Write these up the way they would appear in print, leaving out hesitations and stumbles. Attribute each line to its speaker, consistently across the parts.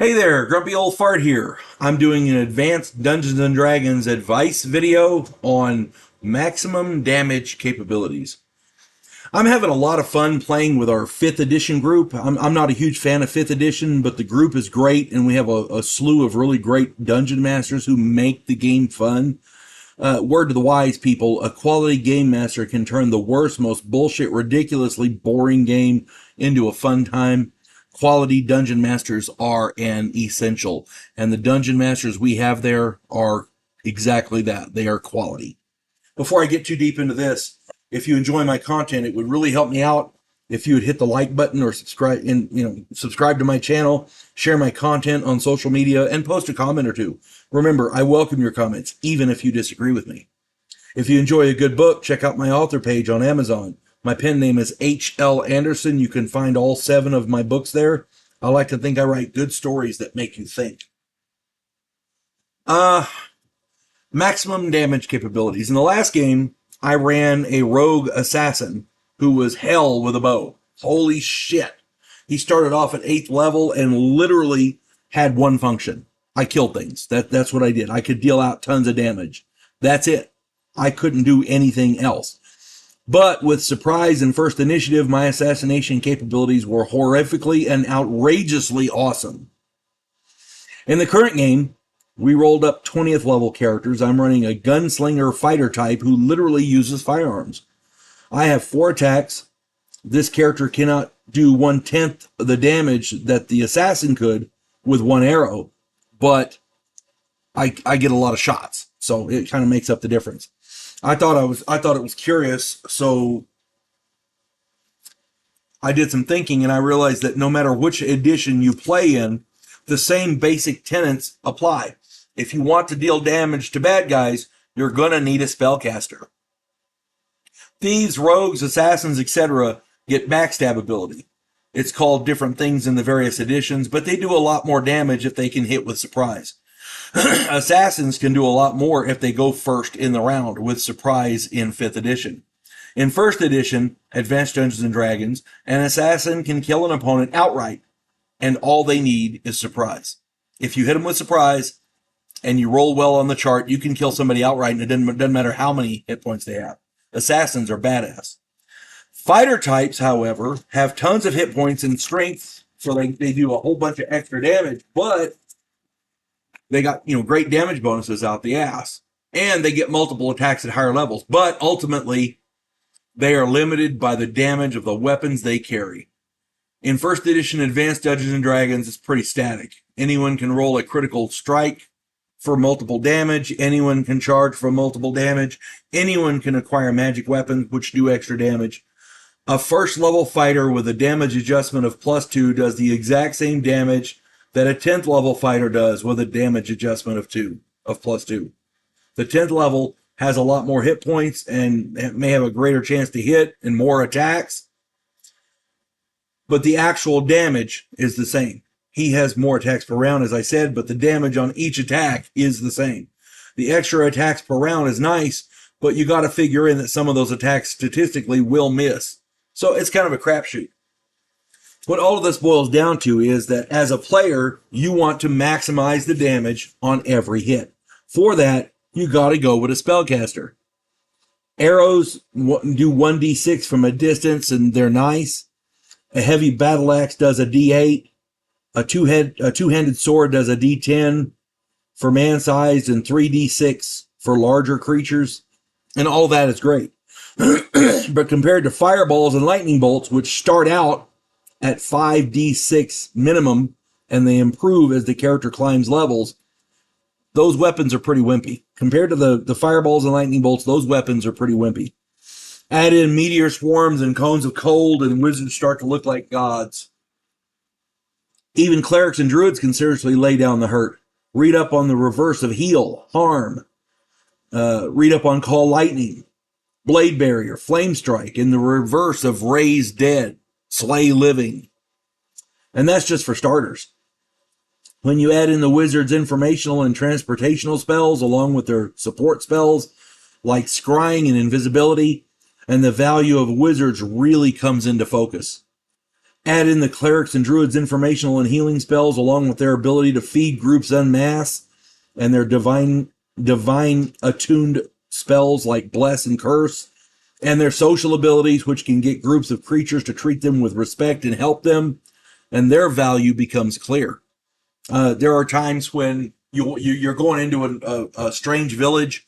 Speaker 1: Hey there, Grumpy Old Fart here. I'm doing an advanced Dungeons & Dragons advice video on maximum damage capabilities. I'm having a lot of fun playing with our 5th edition group. I'm not a huge fan of 5th edition, but the group is great, and we have a slew of really great dungeon masters who make the game fun. Word to the wise people, a quality game master can turn the worst, most bullshit, ridiculously boring game into a fun time. Quality dungeon masters are an essential, and the dungeon masters we have there are exactly that. They are quality. Before I get too deep into this, if you enjoy my content, it would really help me out if you would hit the like button or subscribe to my channel, share my content on social media, and post a comment or two. Remember, I welcome your comments, even if you disagree with me. If you enjoy a good book, check out my author page on Amazon. My pen name is H.L. Anderson. You can find all 7 of my books there. I like to think I write good stories that make you think. Maximum damage capabilities. In the last game, I ran a rogue assassin who was hell with a bow. Holy shit. He started off at 8th level and literally had one function. I killed things. That's what I did. I could deal out tons of damage. That's it. I couldn't do anything else. But with surprise and first initiative, my assassination capabilities were horrifically and outrageously awesome. In the current game, we rolled up 20th level characters. I'm running a gunslinger fighter type who literally uses firearms. I have 4 attacks. This character cannot do 1/10 of the damage that the assassin could with 1 arrow, but I get a lot of shots, so it kind of makes up the difference. I thought it was curious, so I did some thinking, and I realized that no matter which edition you play in, the same basic tenets apply. If you want to deal damage to bad guys, you're gonna need a spellcaster. Thieves, rogues, assassins, etc. get backstab ability. It's called different things in the various editions, but they do a lot more damage if they can hit with surprise. Assassins can do a lot more if they go first in the round with surprise in 5th edition. In 1st edition, Advanced Dungeons & Dragons, an assassin can kill an opponent outright, and all they need is surprise. If you hit them with surprise, and you roll well on the chart, you can kill somebody outright, and it doesn't matter how many hit points they have. Assassins are badass. Fighter types, however, have tons of hit points and strength, so they do a whole bunch of extra damage, but they got, great damage bonuses out the ass. And they get multiple attacks at higher levels. But ultimately, they are limited by the damage of the weapons they carry. In 1st edition Advanced Dungeons & Dragons, it's pretty static. Anyone can roll a critical strike for multiple damage. Anyone can charge for multiple damage. Anyone can acquire magic weapons, which do extra damage. A 1st level fighter with a damage adjustment of +2 does the exact same damage that a 10th level fighter does with a damage adjustment of +2. The 10th level has a lot more hit points and may have a greater chance to hit and more attacks, but the actual damage is the same. He has more attacks per round, as I said, but the damage on each attack is the same. The extra attacks per round is nice, but you got to figure in that some of those attacks statistically will miss. So it's kind of a crapshoot. What all of this boils down to is that as a player, you want to maximize the damage on every hit. For that, you got to go with a spellcaster. Arrows do 1d6 from a distance, and they're nice. A heavy battle axe does a d8. A two-handed sword does a d10 for man-sized and 3d6 for larger creatures. And all that is great. But compared to fireballs and lightning bolts, which start out at 5d6 minimum, and they improve as the character climbs levels, those weapons are pretty wimpy. Compared to the fireballs and lightning bolts, those weapons are pretty wimpy. Add in meteor swarms and cones of cold, and wizards start to look like gods. Even clerics and druids can seriously lay down the hurt. Read up on the reverse of heal, harm. Read up on call lightning, blade barrier, flame strike, and the reverse of raise dead, slay living. And that's just for starters. When you add in the wizard's informational and transportational spells along with their support spells like scrying and invisibility, and the value of wizards really comes into focus. Add in the clerics and druids' informational and healing spells, along with their ability to feed groups en masse, and their divine attuned spells like bless and curse, and their social abilities, which can get groups of creatures to treat them with respect and help them, and their value becomes clear. There are times when you're going into a strange village.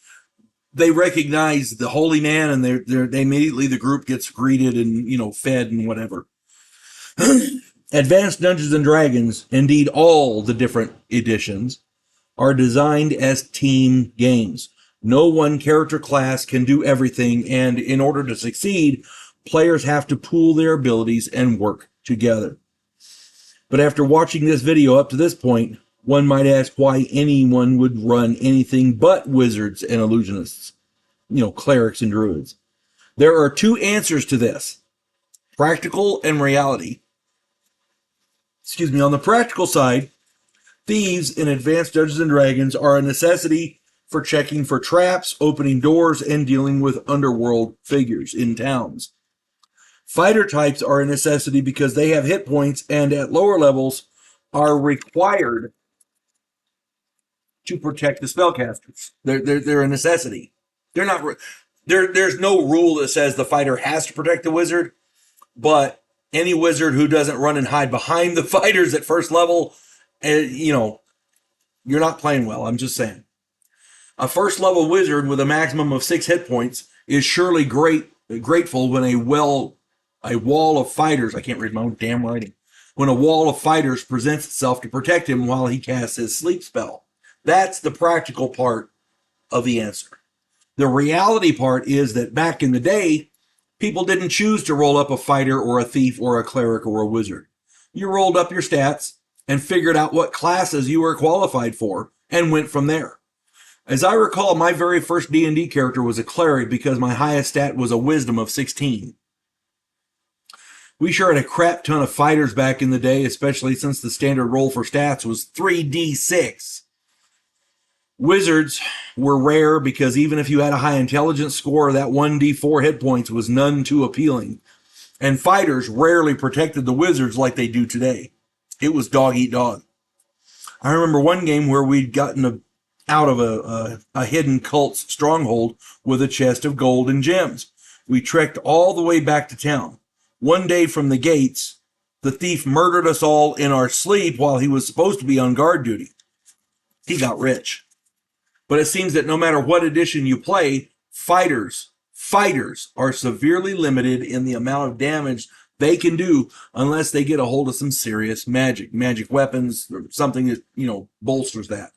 Speaker 1: They recognize the holy man, and they immediately, the group gets greeted and fed and whatever. Advanced Dungeons and Dragons, indeed all the different editions, are designed as team games. No one character class can do everything, and in order to succeed, players have to pool their abilities and work together. But after watching this video up to this point, one might ask why anyone would run anything but wizards and illusionists, clerics and druids. There are two answers to this: practical and reality. On the practical side, thieves in Advanced Dungeons and Dragons are a necessity for checking for traps, opening doors, and dealing with underworld figures in towns. Fighter types are a necessity because they have hit points and at lower levels are required to protect the spellcasters. They're a necessity. They're not. There's no rule that says the fighter has to protect the wizard, but any wizard who doesn't run and hide behind the fighters at first level, you're not playing well. I'm just saying. A first level wizard with a maximum of 6 hit points is surely grateful when a wall of fighters, I can't read my own damn writing, when a wall of fighters presents itself to protect him while he casts his sleep spell. That's the practical part of the answer. The reality part is that back in the day, people didn't choose to roll up a fighter or a thief or a cleric or a wizard. You rolled up your stats and figured out what classes you were qualified for and went from there. As I recall, my very first D&D character was a cleric because my highest stat was a wisdom of 16. We sure had a crap ton of fighters back in the day, especially since the standard roll for stats was 3d6. Wizards were rare because even if you had a high intelligence score, that 1d4 hit points was none too appealing. And fighters rarely protected the wizards like they do today. It was dog eat dog. I remember one game where we'd gotten out of a hidden cult's stronghold with a chest of gold and gems. We trekked all the way back to town. One day from the gates, the thief murdered us all in our sleep while he was supposed to be on guard duty. He got rich. But it seems that no matter what edition you play, fighters are severely limited in the amount of damage they can do unless they get a hold of some serious magic weapons, or something that, bolsters that.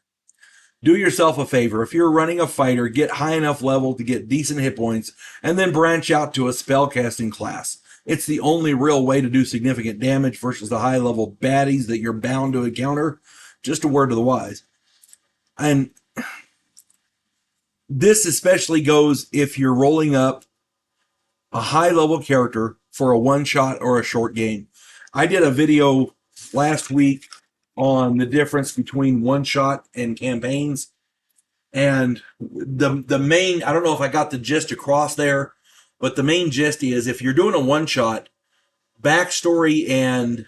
Speaker 1: Do yourself a favor. If you're running a fighter, get high enough level to get decent hit points, and then branch out to a spellcasting class. It's the only real way to do significant damage versus the high-level baddies that you're bound to encounter. Just a word to the wise. And this especially goes if you're rolling up a high-level character for a one-shot or a short game. I did a video last week on the difference between one-shot and campaigns. And the main, I don't know if I got the gist across there, but the main gist is if you're doing a one-shot, backstory and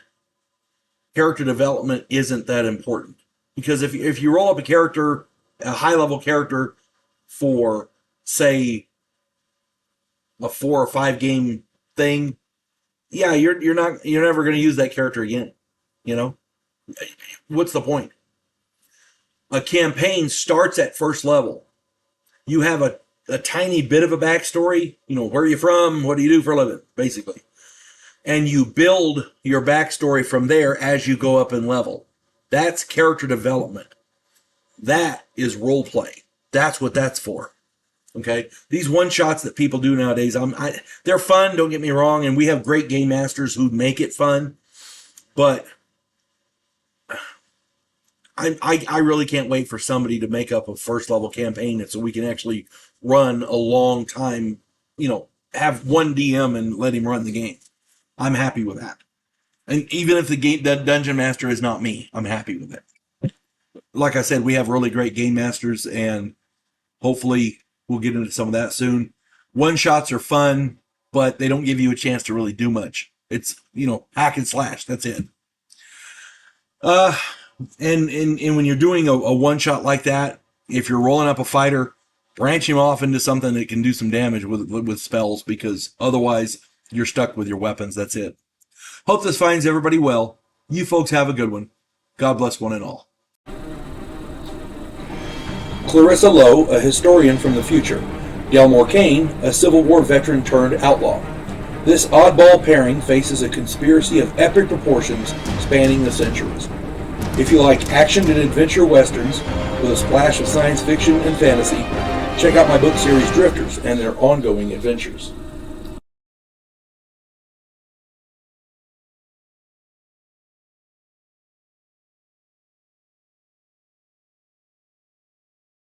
Speaker 1: character development isn't that important. Because if you roll up a high-level character for, say, a 4 or 5 game thing, yeah, you're never going to use that character again. What's the point? A campaign starts at first level. You have a tiny bit of a backstory. Where are you from? What do you do for a living? Basically. And you build your backstory from there as you go up in level. That's character development. That is role play. That's what that's for. Okay? These one-shots that people do nowadays, they're fun, don't get me wrong, and we have great game masters who make it fun, but I really can't wait for somebody to make up a first-level campaign so we can actually run a long time, have one DM and let him run the game. I'm happy with that. And even if the dungeon master is not me, I'm happy with it. Like I said, we have really great game masters, and hopefully we'll get into some of that soon. One-shots are fun, but they don't give you a chance to really do much It's, hack and slash. That's it. And when you're doing a one-shot like that, if you're rolling up a fighter, branch him off into something that can do some damage with spells, because otherwise you're stuck with your weapons. That's it. Hope this finds everybody well. You folks have a good one. God bless one and all. Clarissa Lowe, a historian from the future. Delmore Kane, a Civil War veteran turned outlaw. This oddball pairing faces a conspiracy of epic proportions spanning the centuries. If you like action and adventure westerns with a splash of science fiction and fantasy, check out my book series Drifters and their ongoing adventures.